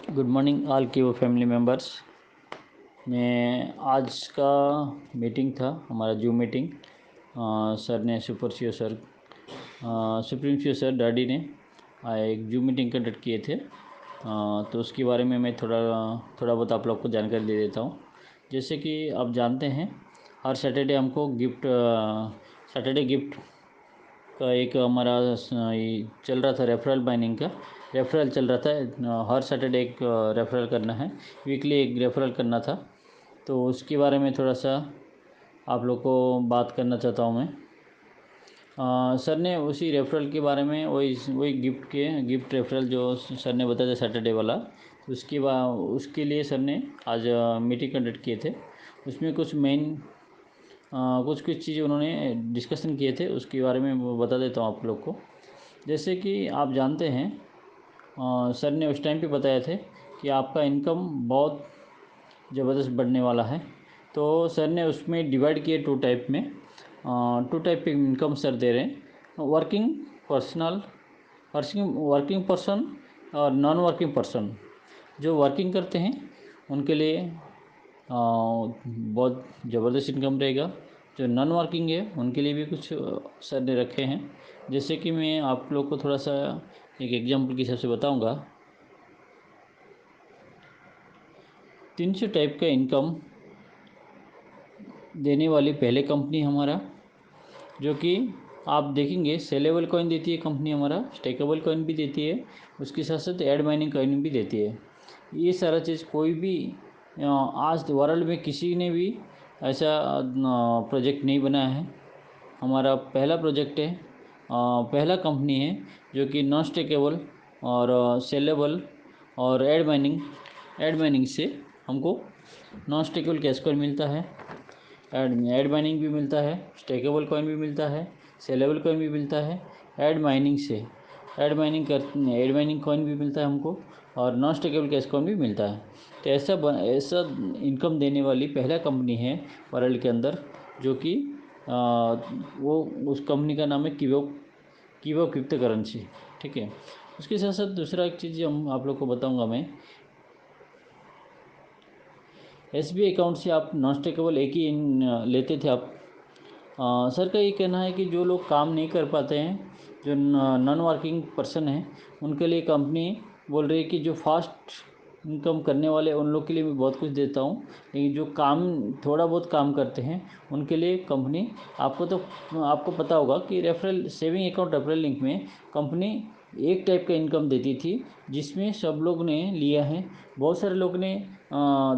Good morning all की वो family members. मैं आज का मीटिंग था हमारा जूम मीटिंग। सर ने सुप्रीम सी सर डैडी ने एक जूम मीटिंग कंडक्ट किए थे। तो उसके बारे में मैं थोड़ा बहुत आप लोग को जानकारी दे देता हूँ। जैसे कि आप जानते हैं हर सैटरडे हमको सैटरडे गिफ्ट का एक हमारा ये चल रहा था रेफरल बाइनिंग का। रेफरल चल रहा था, हर सैटरडे एक रेफरल करना है, वीकली एक रेफरल करना था। तो उसके बारे में थोड़ा सा आप लोग को बात करना चाहता हूँ मैं। सर ने उसी रेफरल के बारे में वही गिफ्ट रेफरल जो सर ने बताया था सैटरडे वाला, तो उसके लिए सर ने आज मीटिंग कंडक्ट किए थे। उसमें कुछ चीज़ें उन्होंने डिस्कशन किए थे, उसके बारे में वो बता देता हूँ आप लोग को। जैसे कि आप जानते हैं सर ने उस टाइम पे बताए थे कि आपका इनकम बहुत ज़बरदस्त बढ़ने वाला है। तो सर ने उसमें डिवाइड किए टू टाइप पे इनकम सर दे रहे हैं। वर्किंग पर्सन और नॉन वर्किंग पर्सन। जो वर्किंग करते हैं उनके लिए बहुत ज़बरदस्त इनकम रहेगा। जो नॉन वर्किंग है उनके लिए भी कुछ सर ने रखे हैं। जैसे कि मैं आप लोग को थोड़ा सा एक एग्जांपल के हिसाब से बताऊंगा। 300 टाइप का इनकम देने वाली पहले कंपनी हमारा, जो कि आप देखेंगे सेलेबल कॉइन देती है कंपनी हमारा, स्टेकेबल कॉइन भी देती है, उसके साथ साथ एड माइनिंग कॉइन भी देती है। ये सारा चीज़ कोई भी आज वर्ल्ड में किसी ने भी ऐसा प्रोजेक्ट नहीं बनाया है। हमारा पहला प्रोजेक्ट है, पहला कंपनी है जो कि नॉन स्टेकेबल और सेलेबल और एड माइनिंग से हमको नॉन स्टेकेबल कैश कॉइन मिलता है, एड माइनिंग भी मिलता है, स्टेकेबल कॉइन भी मिलता है, सेलेबल कॉइन भी मिलता है। एड एड माइनिंग कॉइन भी मिलता है हमको, और नॉन स्टेकेबल कैश कॉइन भी मिलता है। तो ऐसा इनकम देने वाली पहला कंपनी है वर्ल्ड के अंदर, जो कि वो उस कंपनी का नाम है कीवो क्रिप्टो करेंसी। ठीक है। उसके साथ साथ दूसरा एक चीज़ हम आप लोग को बताऊंगा मैं। SBI अकाउंट से आप नॉन स्टेकेबल एक ही लेते थे आप। सर का ये कहना है कि जो लोग काम नहीं कर पाते हैं, जो नॉन वर्किंग पर्सन हैं, उनके लिए कंपनी बोल रही है कि जो फास्ट इनकम करने वाले उन लोग के लिए मैं बहुत कुछ देता हूँ, लेकिन जो थोड़ा बहुत काम करते हैं उनके लिए कंपनी आपको पता होगा कि referral saving account referral link में कंपनी एक टाइप का इनकम देती थी, जिसमें सब लोग ने लिया है। बहुत सारे लोग ने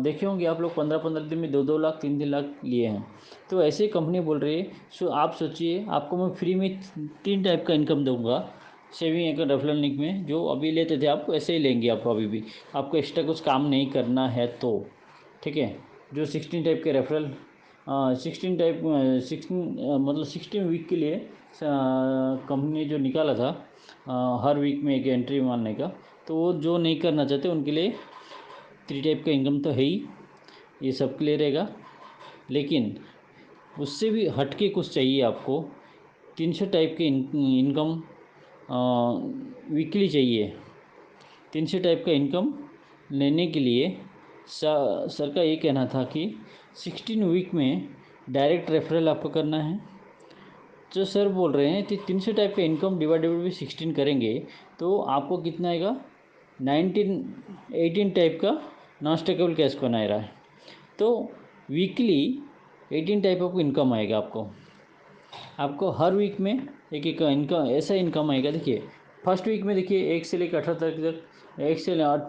देखे होंगे आप लोग, 15-15 दिन में 2-2 लाख 3-3 लाख लिए हैं। तो ऐसे कंपनी बोल रही है। आप सोचिए, आपको मैं फ्री में 3 टाइप का इनकम दूंगा सेविंग अकाउंट रेफरल लिंक में। जो अभी लेते थे आप ऐसे ही लेंगे आपको, अभी भी आपको एक्स्ट्रा कुछ काम नहीं करना है तो। ठीक है। जो 16 टाइप के रेफरल 16 वीक के लिए कंपनी ने जो निकाला था, हर वीक में एक एंट्री मारने का, तो वो जो नहीं करना चाहते उनके लिए 3 टाइप का इनकम तो है ही, ये सबके लिए रहेगा। लेकिन उससे भी हट के कुछ चाहिए आपको। 300 टाइप के इनकम वीकली चाहिए। 300 टाइप का इनकम लेने के लिए सर का ये कहना था कि 16 वीक में डायरेक्ट रेफरल आपको करना है। जो सर बोल रहे हैं कि 300 टाइप का इनकम डिवाइडेड बाई 16 करेंगे तो आपको कितना आएगा, 18 टाइप का नॉन स्टेकेबल कैश कॉइन आ रहा है। तो वीकली 18 टाइप ऑफ इनकम आएगा आपको हर वीक में एक एक इनकम, ऐसा इनकम आएगा। देखिए फर्स्ट वीक में देखिए 1 से लेकर 18 तारीख तक 1 से 8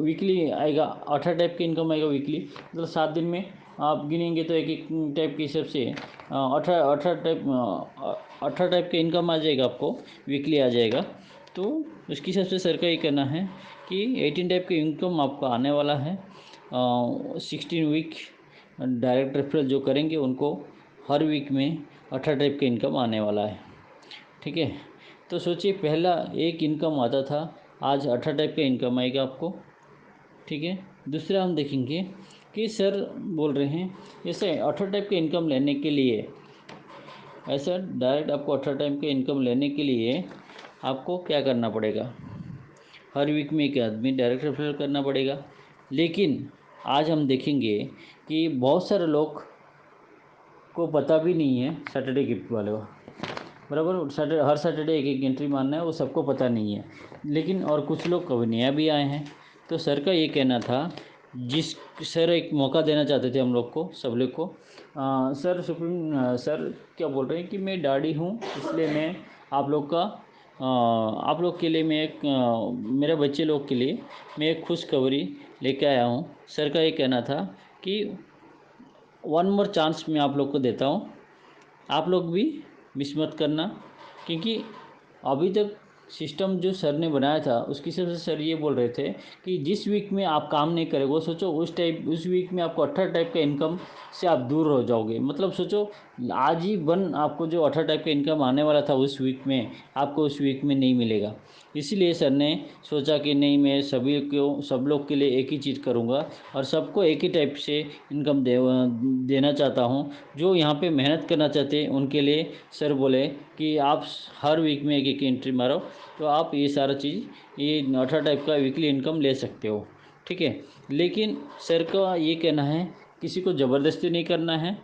वीकली आएगा, 18 टाइप का इनकम आएगा वीकली। मतलब 7 दिन में आप गिनेंगे तो एक एक टाइप के हिसाब से 18 टाइप का इनकम आ जाएगा, आपको वीकली आ जाएगा। तो उसके हिसाब से सर का ये कहना है कि 18 टाइप का इनकम आपको आने वाला है। 16 वीक डायरेक्ट रेफरल जो करेंगे उनको हर वीक में 18 टाइप का इनकम आने वाला है। ठीक है। तो सोचिए पहला एक इनकम आता था, आज 18 टाइप का इनकम आएगा आपको। ठीक है। दूसरा हम देखेंगे कि सर बोल रहे हैं जैसे 18 टाइप का इनकम लेने के लिए, ऐसा डायरेक्ट आपको 18 टाइप का इनकम लेने के लिए आपको क्या करना पड़ेगा। हर वीक में एक आदमी डायरेक्ट रेफरल करना पड़ेगा। लेकिन आज हम देखेंगे कि बहुत सारे लोग को पता भी नहीं है सैटरडे गिफ्ट वाले को, बराबर। हर सैटरडे एक एक एंट्री मारना है, वो सबको पता नहीं है। लेकिन और कुछ लोग कभी नया भी आए हैं। तो सर का ये कहना था, जिस सर एक मौका देना चाहते थे हम लोग को, सब लोग को। सर क्या बोल रहे हैं कि मैं डैडी हूँ, इसलिए मैं आप लोग का आप लोग के लिए मैं एक मेरे बच्चे लोग के लिए मैं एक खुशखबरी लेके आया हूँ। सर का ये कहना था कि वन मोर चांस मैं आप लोग को देता हूँ, आप लोग भी मिस मत करना। क्योंकि अभी तक सिस्टम जो सर ने बनाया था उसकी हिसाब से सर ये बोल रहे थे कि जिस वीक में आप काम नहीं करेंगे, वो सोचो उस वीक में आपको 18 टाइप का इनकम से आप दूर हो जाओगे। मतलब सोचो आज ही बन आपको जो 18 टाइप का इनकम आने वाला था उस वीक में, आपको उस वीक में नहीं मिलेगा। इसीलिए सर ने सोचा कि नहीं, मैं सब लोग के लिए एक ही चीज़ करूँगा और सबको एक ही टाइप से इनकम देना चाहता हूँ। जो यहाँ पे मेहनत करना चाहते हैं उनके लिए सर बोले कि आप हर वीक में एक एक एंट्री मारो, तो आप ये सारा चीज़ ये 18 टाइप का वीकली इनकम ले सकते हो, ठीक है। लेकिन सर का ये कहना है किसी को ज़बरदस्ती नहीं करना है,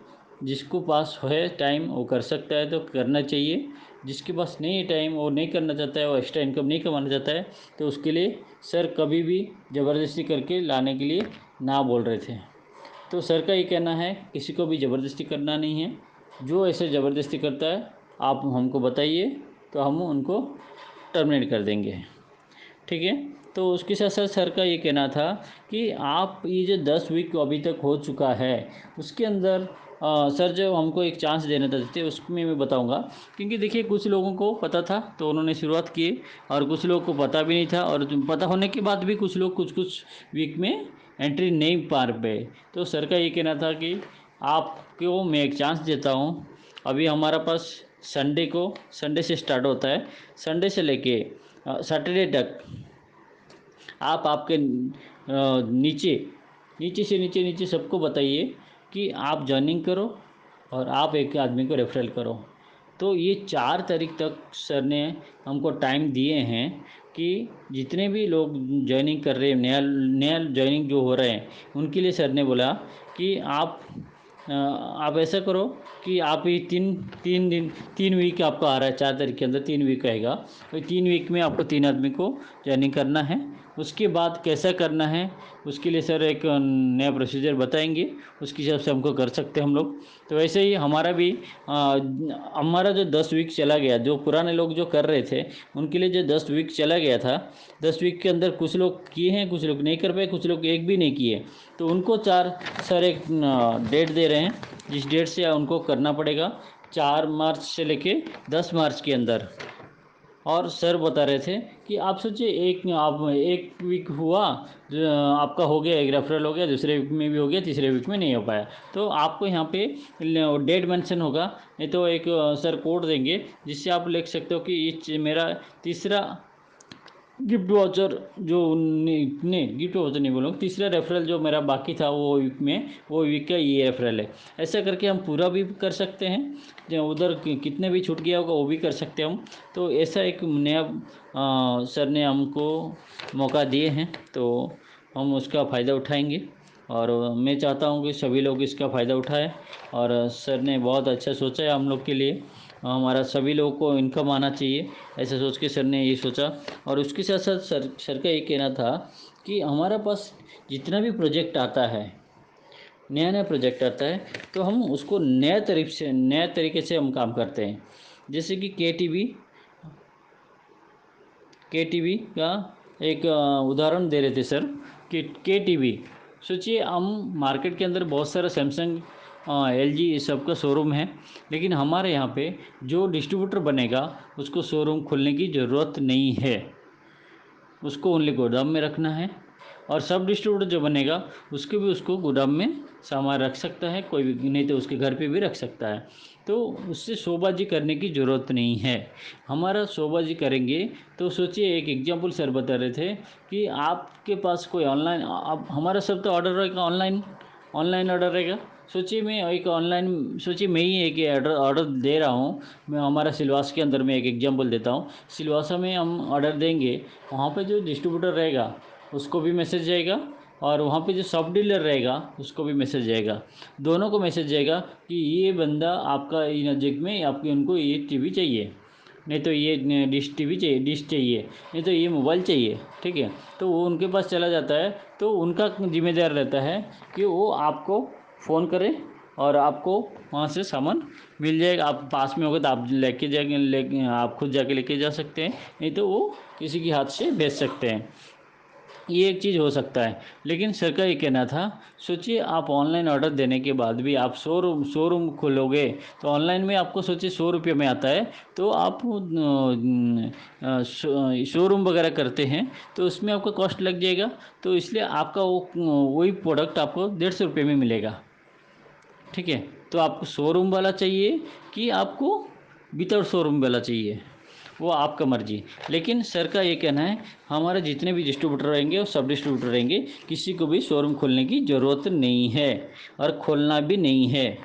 जिसको पास है टाइम वो कर सकता है तो करना चाहिए। जिसके पास नहीं है टाइम, वो नहीं करना चाहता है, वो एक्स्ट्रा इनकम नहीं कमाना चाहता है, तो उसके लिए सर कभी भी ज़बरदस्ती करके लाने के लिए ना बोल रहे थे। तो सर का ये कहना है किसी को भी ज़बरदस्ती करना नहीं है। जो ऐसे ज़बरदस्ती करता है आप हमको बताइए, तो हम उनको टर्मिनेट कर देंगे, ठीक है। तो उसके साथ साथ सर का ये कहना था कि आप ये जो 10 वीक अभी तक हो चुका है उसके अंदर सर जो हमको एक चांस देना चाहते थे उसमें मैं बताऊंगा। क्योंकि देखिए कुछ लोगों को पता था तो उन्होंने शुरुआत की, और कुछ लोगों को पता भी नहीं था, और पता होने के बाद भी कुछ लोग कुछ वीक में एंट्री नहीं पार पाए। तो सर का ये कहना था कि आपको मैं एक चांस देता हूँ। अभी हमारा पास संडे से स्टार्ट होता है, संडे से लेके सैटरडे तक आप आपके नीचे नीचे से नीचे सबको बताइए कि आप जॉइनिंग करो और आप एक आदमी को रेफरल करो। तो ये 4 तारीख तक सर ने हमको टाइम दिए हैं कि जितने भी लोग जॉइनिंग कर रहे हैं, नया नया जॉइनिंग जो हो रहे हैं, उनके लिए सर ने बोला कि आप ऐसा करो कि आप ये 3 वीक आपका आ रहा है, 4 तारीख के अंदर 3 वीक आएगा, तो 3 वीक में आपको 3 आदमी को ज्वाइनिंग करना है। उसके बाद कैसा करना है उसके लिए सर एक नया प्रोसीजर बताएंगे, उसके हिसाब से हमको कर सकते हैं हम लोग। तो वैसे ही हमारा भी हमारा जो 10 वीक चला गया, जो पुराने लोग जो कर रहे थे उनके लिए जो 10 वीक चला गया था, 10 वीक के अंदर कुछ लोग किए हैं, कुछ लोग नहीं कर पाए, कुछ लोग एक भी नहीं किए। तो उनको सर एक डेट दे रहे हैं जिस डेट से उनको करना पड़ेगा, 4 मार्च से लेके 10 मार्च के अंदर। और सर बता रहे थे कि आप सोचिए आप एक वीक हुआ, आपका हो गया, एक रेफरल हो गया, दूसरे वीक में भी हो गया, तीसरे वीक में नहीं हो पाया, तो आपको यहाँ पे डेट मेंशन होगा, नहीं तो एक सर कोड देंगे जिससे आप लिख सकते हो कि ये मेरा तीसरा गिफ्ट वाउचर जो नहीं गिफ्ट वाउचर नहीं बोलूँगा, तीसरा रेफरल जो मेरा बाकी था वो वीक का ये रेफरल है। ऐसा करके हम पूरा भी कर सकते हैं, जो उधर कितने भी छूट गया होगा वो भी कर सकते हैं हम। तो ऐसा एक नया सर ने हमको मौका दिए हैं, तो हम उसका फ़ायदा उठाएंगे। और मैं चाहता हूँ कि सभी लोग इसका फ़ायदा उठाएं। और सर ने बहुत अच्छा सोचा है हम लोग के लिए, हमारा सभी लोगों को इनकम आना चाहिए, ऐसा सोच के सर ने ये सोचा। और उसके साथ साथ सर का ये कहना था कि हमारा पास जितना भी प्रोजेक्ट आता है, नया नया प्रोजेक्ट आता है, तो हम उसको नया तरीके से हम काम करते हैं। जैसे कि के टी वी का एक उदाहरण दे रहे थे सर कि के टी वी, सोचिए हम मार्केट के अंदर बहुत सारा सैमसंग LG ये सब का शोरूम है, लेकिन हमारे यहाँ पे जो डिस्ट्रीब्यूटर बनेगा उसको शोरूम खोलने की ज़रूरत नहीं है, उसको ओनली गोदाम में रखना है। और सब डिस्ट्रीब्यूटर जो बनेगा उसको गोदाम में सामान रख सकता है, कोई भी नहीं तो उसके घर पे भी रख सकता है। तो उससे शोबाजी करने की ज़रूरत नहीं है। हमारा शोबाजी करेंगे तो सोचिए, एक एग्जांपल सर बता रहे थे कि आपके पास कोई ऑनलाइन, अब हमारा सब तो ऑर्डर रहेगा ऑनलाइन ऑर्डर रहेगा। सोचिए मैं एक ऑनलाइन, सोचिए मैं ही एक ऑर्डर दे रहा हूँ। मैं हमारा सिलवासा के अंदर मैं एक एग्जांपल देता हूँ। सिलवासा में हम ऑर्डर देंगे, वहाँ पे जो डिस्ट्रीब्यूटर रहेगा उसको भी मैसेज जाएगा, और वहाँ पे जो सब डीलर रहेगा उसको भी मैसेज जाएगा। दोनों को मैसेज जाएगा कि ये बंदा आपका नज़दीक में, आपके उनको ये टीवी चाहिए, नहीं तो ये डिश टीवी चाहिए, डिश चाहिए, नहीं तो ये मोबाइल चाहिए, ठीक है। तो वो उनके पास चला जाता है, तो उनका जिम्मेदार रहता है कि वो आपको फ़ोन करें और आपको वहाँ से सामान मिल जाएगा। आप पास में होगा तो आप लेके जाके आप खुद जाके लेके जा सकते हैं, नहीं तो वो किसी के हाथ से भेज सकते हैं। ये एक चीज़ हो सकता है। लेकिन सर का ये कहना था, सोचिए आप ऑनलाइन ऑर्डर देने के बाद भी आप शोरूम खोलोगे, तो ऑनलाइन में आपको सोचिए 100 रुपये में आता है, तो आप शोरूम वगैरह करते हैं तो उसमें आपका कॉस्ट लग जाएगा। तो इसलिए आपका वही प्रोडक्ट आपको 150 रुपये में मिलेगा, ठीक है। तो आपको शोरूम वाला चाहिए कि आपको विदाउट शोरूम वाला चाहिए, वो आपका मर्जी। लेकिन सर का ये कहना है, हमारे जितने भी डिस्ट्रीब्यूटर रहेंगे और सब डिस्ट्रीब्यूटर रहेंगे, किसी को भी शोरूम खोलने की ज़रूरत नहीं है और खोलना भी नहीं है।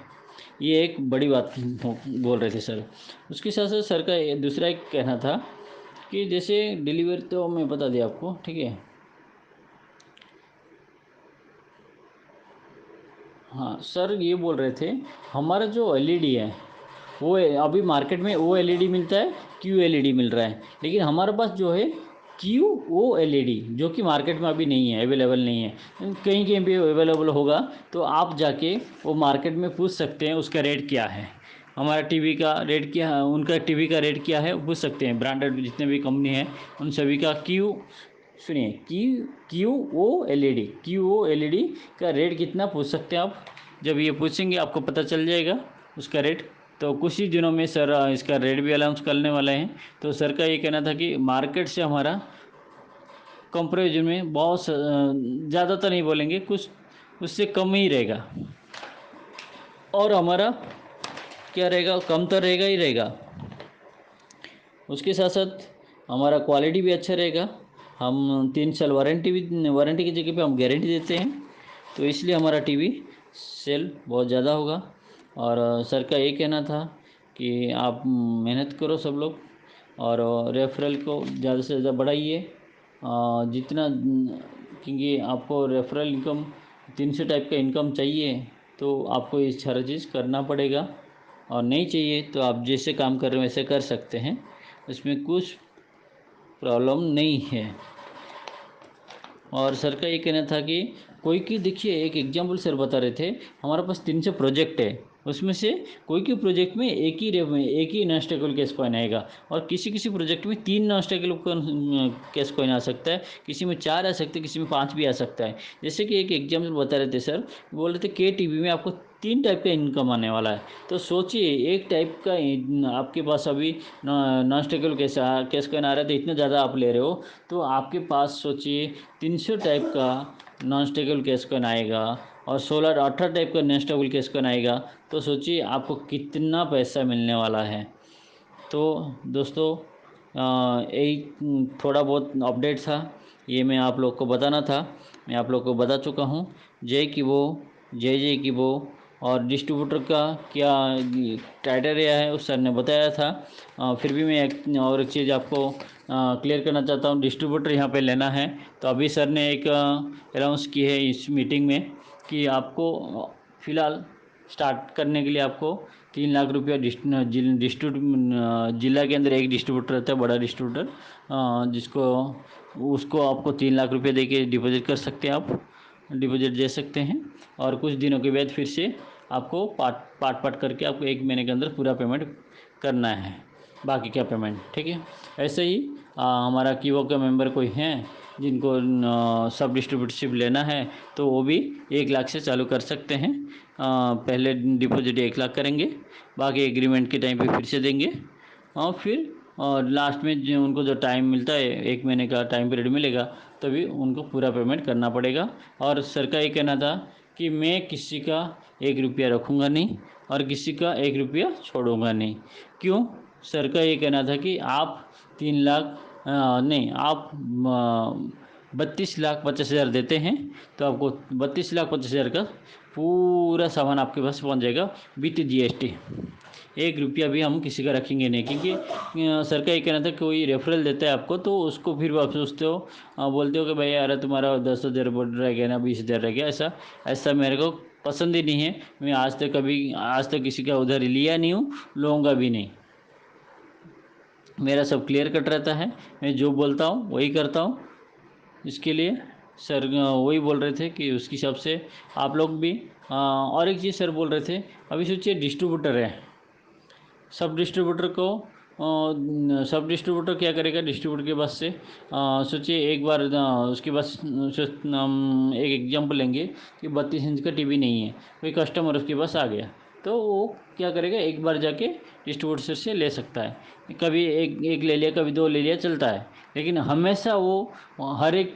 ये एक बड़ी बात बोल रहे थे सर। उसके साथ साथ सर का दूसरा एक कहना था कि जैसे डिलीवरी, तो मैं बता दिया आपको, ठीक है। हाँ सर, ये बोल रहे थे, हमारा जो एलईडी है वो अभी मार्केट में वो एलईडी मिलता है, क्यू एलईडी मिल रहा है। लेकिन हमारे पास जो है क्यू ओ एलईडी, जो कि मार्केट में अभी नहीं है, अवेलेबल नहीं है। कहीं कहीं भी अवेलेबल होगा तो आप जाके वो मार्केट में पूछ सकते हैं उसका रेट क्या है, हमारा टीवी का रेट क्या है, उनका टीवी का रेट क्या है, पूछ सकते हैं। ब्रांडेड जितने भी कंपनी हैं उन सभी का क्यू, सुनिए, Q O L E D का रेट कितना पूछ सकते हैं आप। जब ये पूछेंगे आपको पता चल जाएगा उसका रेट। तो कुछ ही दिनों में सर इसका रेट भी अनाउंस करने वाले हैं। तो सर का ये कहना था कि मार्केट से हमारा कंपेरिजन में बहुत ज़्यादा तो नहीं बोलेंगे, कुछ उससे कम ही रहेगा। और हमारा क्या रहेगा, कम तो रहेगा ही रहेगा। उसके साथ साथ हमारा क्वालिटी भी अच्छा रहेगा। हम 3 साल वारंटी की जगह पे हम गारंटी देते हैं। तो इसलिए हमारा टीवी सेल बहुत ज़्यादा होगा। और सर का ये कहना था कि आप मेहनत करो सब लोग, और रेफरल को ज़्यादा से ज़्यादा बढ़ाइए, जितना, क्योंकि आपको रेफरल इनकम 300 टाइप का इनकम चाहिए, तो आपको ये सारा चीज़ करना पड़ेगा। और नहीं चाहिए तो आप जैसे काम कर रहे हो वैसे कर सकते हैं, इसमें कुछ प्रॉब्लम नहीं है। और सर का ये कहना था कि कोई की, देखिए एक एग्जांपल सर बता रहे थे, हमारे पास 300 प्रोजेक्ट है, उसमें से कोई के प्रोजेक्ट में एक ही नॉन स्टेबल कैश कॉइन आएगा, और किसी किसी प्रोजेक्ट में 3 नॉन स्टेबल कैश कॉइन आ सकता है, किसी में 4 आ सकते हैं, किसी में 5 भी आ सकता है। जैसे कि एक एग्जाम्पल बता रहे थे सर, बोल रहे थे के टीवी में आपको 3 टाइप का इनकम आने वाला है। तो सोचिए, एक टाइप का आपके पास अभी नॉन स्टेबल कैश कॉइन आ रहा है, तो इतना ज़्यादा आप ले रहे हो, तो आपके पास सोचिए 300 टाइप का नॉन स्टेबल कैश कॉइन आएगा, और 18 टाइप का नॉन स्टेबल कैश कॉइन आएगा। तो सोचिए आपको कितना पैसा मिलने वाला है। तो दोस्तों, यही थोड़ा बहुत अपडेट था, ये मैं आप लोग को बताना था। मैं आप लोग को बता चुका हूँ। जय की वो, जय जय की वो। और डिस्ट्रीब्यूटर का क्या क्राइटेरिया है उस सर ने बताया था। फिर भी मैं एक और एक चीज़ आपको क्लियर करना चाहता हूँ। डिस्ट्रीब्यूटर यहाँ पे लेना है तो अभी सर ने एक अनाउंस की है इस मीटिंग में कि आपको फ़िलहाल स्टार्ट करने के लिए आपको 3 लाख रुपया डिस्ट्रीब्यूट जिला के अंदर एक डिस्ट्रीब्यूटर रहता है, बड़ा डिस्ट्रीब्यूटर, जिसको उसको आपको 3 लाख रुपये दे के डिपॉजिट कर सकते हैं, आप डिपॉजिट दे सकते हैं। और कुछ दिनों के बाद फिर से आपको पार्ट करके आपको 1 महीने के अंदर पूरा पेमेंट करना है, बाकी क्या पेमेंट, ठीक है। ऐसे ही हमारा कीवो का मेंबर कोई हैं जिनको सब डिस्ट्रीब्यूटरशिप लेना है, तो वो भी 1 लाख से चालू कर सकते हैं। पहले डिपॉजिट 1 लाख करेंगे, बाकी एग्रीमेंट के टाइम पे फिर से देंगे, और फिर और लास्ट में जो उनको जो टाइम मिलता है, 1 महीने का टाइम पीरियड मिलेगा, तभी उनको पूरा पेमेंट करना पड़ेगा। और सर का ये कहना था कि मैं किसी का 1 रुपया रखूँगा नहीं और किसी का 1 रुपया छोड़ूंगा नहीं। क्यों? सर का ये कहना था कि आप 3 लाख नहीं, आप 32,50,000 देते हैं तो आपको 32,50,000 का पूरा सामान आपके पास पहुंच जाएगा विथ GST। 1 रुपया भी हम किसी का रखेंगे नहीं, क्योंकि सर का ये कहना था कोई रेफरल देता है आपको तो उसको फिर आप सोचते हो, बोलते हो कि भाई यार तुम्हारा 10,000 रह गया ना, 20,000 रह गया। ऐसा ऐसा मेरे को पसंद ही नहीं है। मैं आज तक किसी का उधार लिया नहीं हूँ, लूँगा भी नहीं। मेरा सब क्लियर कट रहता है, मैं जो बोलता हूँ वही करता हूँ। इसके लिए सर वही बोल रहे थे कि उसके हिसाब से आप लोग भी और एक चीज़ सर बोल रहे थे, अभी सोचिए डिस्ट्रीब्यूटर है, सब डिस्ट्रीब्यूटर क्या करेगा, डिस्ट्रीब्यूटर के पास से सोचिए एक बार उसके पास हम एक एग्जांपल लेंगे कि 32 इंच का टीवी नहीं है, कोई कस्टमर उसके पास आ गया तो वो क्या करेगा, एक बार जाके डिस्ट्रीब्यूटर से ले सकता है। कभी एक ले लिया, कभी 2 ले लिया, चलता है। लेकिन हमेशा वो हर एक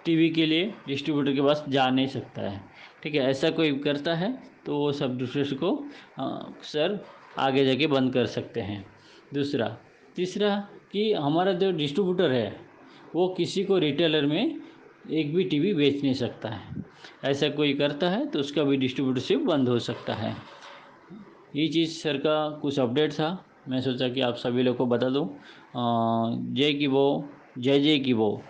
टीवी के लिए डिस्ट्रीब्यूटर के पास जा नहीं सकता है। ठीक है, ऐसा कोई करता है तो वो सब डिस्ट्रीब्यूटर को सर आगे जाके बंद कर सकते हैं। तीसरा कि हमारा जो डिस्ट्रीब्यूटर है वो किसी को रिटेलर में एक भी टीवी बेच नहीं सकता है। ऐसा कोई करता है तो उसका भी डिस्ट्रीब्यूटरशिप बंद हो सकता है। ये चीज़ सर का कुछ अपडेट था, मैं सोचा कि आप सभी लोग को बता दूँ। जय की वो, जय जय की वो।